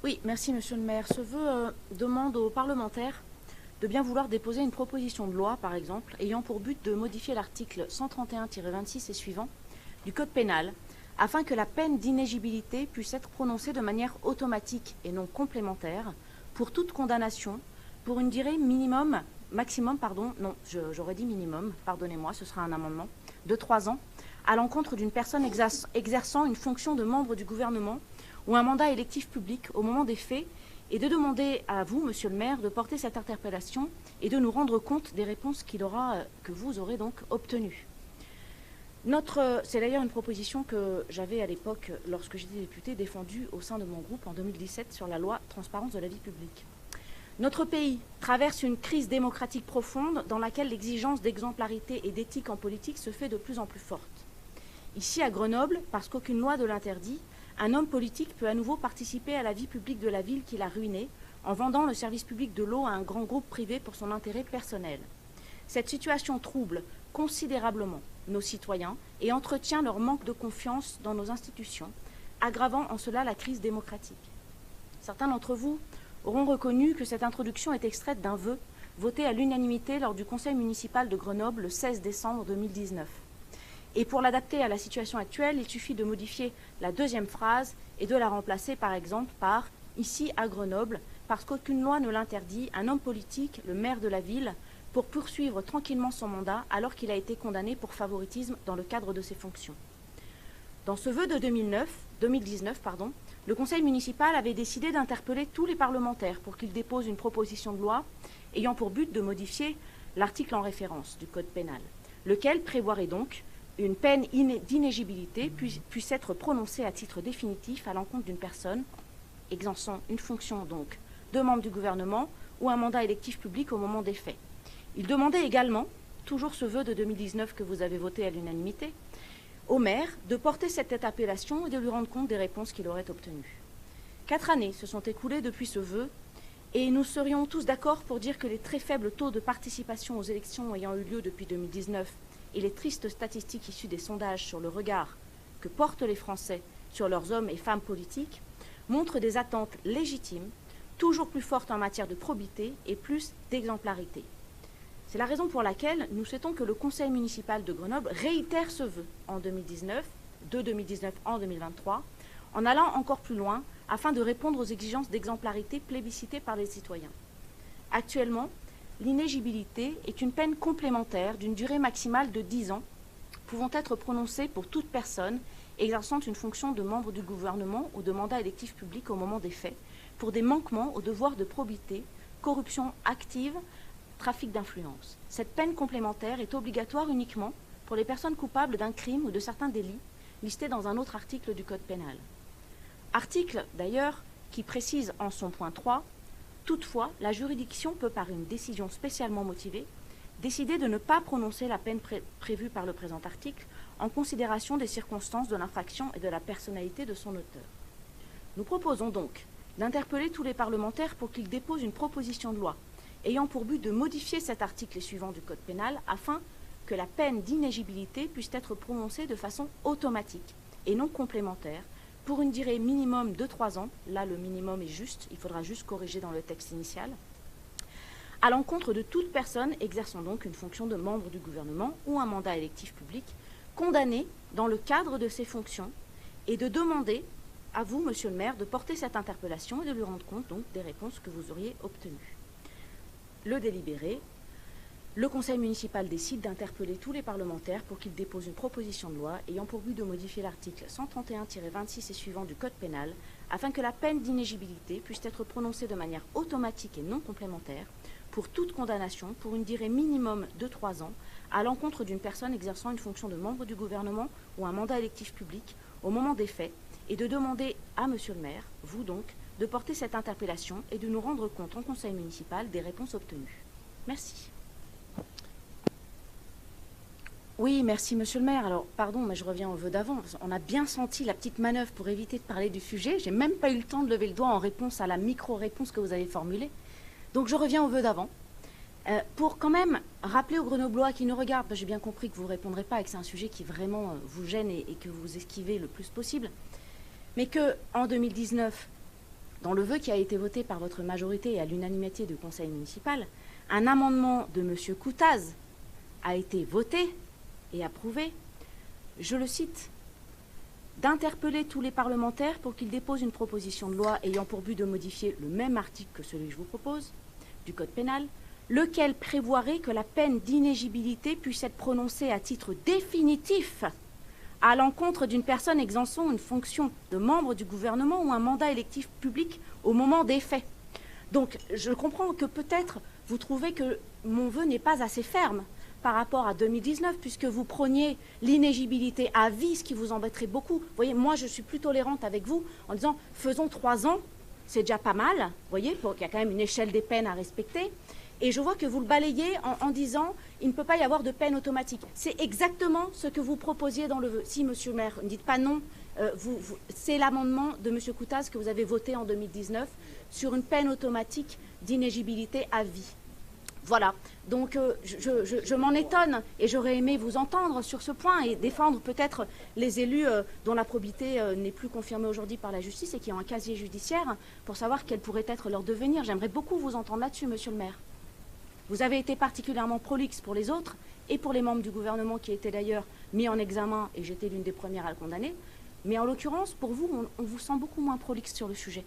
Oui, merci Monsieur le maire. Ce vœu demande aux parlementaires de bien vouloir déposer une proposition de loi, par exemple, ayant pour but de modifier l'article 131-26 et suivant du Code pénal, afin que la peine d'inéligibilité puisse être prononcée de manière automatique et non complémentaire pour toute condamnation pour une durée j'aurais dit minimum, pardonnez-moi, ce sera un amendement, de 3 ans, à l'encontre d'une personne exerçant une fonction de membre du gouvernement ou un mandat électif public au moment des faits, et de demander à vous, monsieur le maire, de porter cette interpellation et de nous rendre compte des réponses que vous aurez donc obtenues. C'est d'ailleurs une proposition que j'avais à l'époque, lorsque j'étais députée, défendue au sein de mon groupe en 2017 sur la loi Transparence de la vie publique. Notre pays traverse une crise démocratique profonde dans laquelle l'exigence d'exemplarité et d'éthique en politique se fait de plus en plus forte. Ici, à Grenoble, parce qu'aucune loi ne l'interdit, un homme politique peut à nouveau participer à la vie publique de la ville qu'il a ruinée en vendant le service public de l'eau à un grand groupe privé pour son intérêt personnel. Cette situation trouble considérablement nos citoyens et entretient leur manque de confiance dans nos institutions, aggravant en cela la crise démocratique. Certains d'entre vous auront reconnu que cette introduction est extraite d'un vœu voté à l'unanimité lors du conseil municipal de Grenoble le 16 décembre 2019. Et pour l'adapter à la situation actuelle, il suffit de modifier la deuxième phrase et de la remplacer par exemple par « ici à Grenoble », parce qu'aucune loi ne l'interdit, un homme politique, le maire de la ville, pour poursuivre tranquillement son mandat alors qu'il a été condamné pour favoritisme dans le cadre de ses fonctions. Dans ce vœu de 2019, le conseil municipal avait décidé d'interpeller tous les parlementaires pour qu'ils déposent une proposition de loi ayant pour but de modifier l'article en référence du Code pénal, lequel prévoirait donc une peine d'inéligibilité puisse être prononcée à titre définitif à l'encontre d'une personne exerçant une fonction donc de membre du gouvernement ou un mandat électif public au moment des faits. Il demandait également, toujours ce vœu de 2019 que vous avez voté à l'unanimité, au maire de porter cette interpellation et de lui rendre compte des réponses qu'il aurait obtenues. 4 années se sont écoulées depuis ce vœu et nous serions tous d'accord pour dire que les très faibles taux de participation aux élections ayant eu lieu depuis 2019 et les tristes statistiques issues des sondages sur le regard que portent les Français sur leurs hommes et femmes politiques montrent des attentes légitimes, toujours plus fortes en matière de probité et plus d'exemplarité. C'est la raison pour laquelle nous souhaitons que le conseil municipal de Grenoble réitère ce vœu en 2019, de 2019 en 2023, en allant encore plus loin afin de répondre aux exigences d'exemplarité plébiscitées par les citoyens. Actuellement, l'inéligibilité est une peine complémentaire d'une durée maximale de 10 ans, pouvant être prononcée pour toute personne exerçant une fonction de membre du gouvernement ou de mandat électif public au moment des faits, pour des manquements au devoir de probité, corruption active, trafic d'influence. Cette peine complémentaire est obligatoire uniquement pour les personnes coupables d'un crime ou de certains délits listés dans un autre article du Code pénal. Article, d'ailleurs, qui précise en son point 3 « Toutefois, la juridiction peut, par une décision spécialement motivée, décider de ne pas prononcer la peine prévue par le présent article en considération des circonstances de l'infraction et de la personnalité de son auteur. » Nous proposons donc d'interpeller tous les parlementaires pour qu'ils déposent une proposition de loi ayant pour but de modifier cet article suivant du Code pénal afin que la peine d'inéligibilité puisse être prononcée de façon automatique et non complémentaire pour une durée minimum de 3 ans, là le minimum est juste, il faudra juste corriger dans le texte initial, à l'encontre de toute personne exerçant donc une fonction de membre du gouvernement ou un mandat électif public condamné dans le cadre de ses fonctions et de demander à vous, monsieur le maire, de porter cette interpellation et de lui rendre compte donc des réponses que vous auriez obtenues. Le délibéré, le conseil municipal décide d'interpeller tous les parlementaires pour qu'ils déposent une proposition de loi ayant pour but de modifier l'article 131-26 et suivant du Code pénal afin que la peine d'inéligibilité puisse être prononcée de manière automatique et non complémentaire pour toute condamnation pour une durée minimum de 3 ans à l'encontre d'une personne exerçant une fonction de membre du gouvernement ou un mandat électif public au moment des faits et de demander à monsieur le maire, vous donc, de porter cette interpellation et de nous rendre compte en conseil municipal des réponses obtenues. Merci. Oui, merci monsieur le maire. Alors, pardon, mais je reviens au vœu d'avant. On a bien senti la petite manœuvre pour éviter de parler du sujet. J'ai même pas eu le temps de lever le doigt en réponse à la micro-réponse que vous avez formulée. Donc, je reviens au vœu d'avant. Pour quand même rappeler aux Grenoblois qui nous regardent, j'ai bien compris que vous ne répondrez pas et que c'est un sujet qui vraiment vous gêne et que vous esquivez le plus possible, mais qu'en 2019, dans le vœu qui a été voté par votre majorité et à l'unanimité du conseil municipal, un amendement de M. Koutaz a été voté et approuvé. Je le cite, d'interpeller tous les parlementaires pour qu'ils déposent une proposition de loi ayant pour but de modifier le même article que celui que je vous propose du Code pénal, lequel prévoirait que la peine d'inéligibilité puisse être prononcée à titre définitif à l'encontre d'une personne exerçant une fonction de membre du gouvernement ou un mandat électif public au moment des faits. Donc, je comprends que peut-être vous trouvez que mon vœu n'est pas assez ferme par rapport à 2019, puisque vous preniez l'inéligibilité à vie, ce qui vous embêterait beaucoup. Vous voyez, moi, je suis plus tolérante avec vous en disant, faisons 3 ans, c'est déjà pas mal, vous voyez, il y a quand même une échelle des peines à respecter. Et je vois que vous le balayez en disant il ne peut pas y avoir de peine automatique. C'est exactement ce que vous proposiez dans le vœu. Si, monsieur le maire, ne dites pas non, c'est l'amendement de monsieur Koutaz que vous avez voté en 2019 sur une peine automatique d'inéligibilité à vie. Voilà, donc je m'en étonne et j'aurais aimé vous entendre sur ce point et défendre peut-être les élus dont la probité n'est plus confirmée aujourd'hui par la justice et qui ont un casier judiciaire pour savoir quel pourrait être leur devenir. J'aimerais beaucoup vous entendre là-dessus, monsieur le maire. Vous avez été particulièrement prolixe pour les autres et pour les membres du gouvernement qui étaient d'ailleurs mis en examen, et j'étais l'une des premières à le condamner. Mais en l'occurrence, pour vous, on vous sent beaucoup moins prolixe sur le sujet.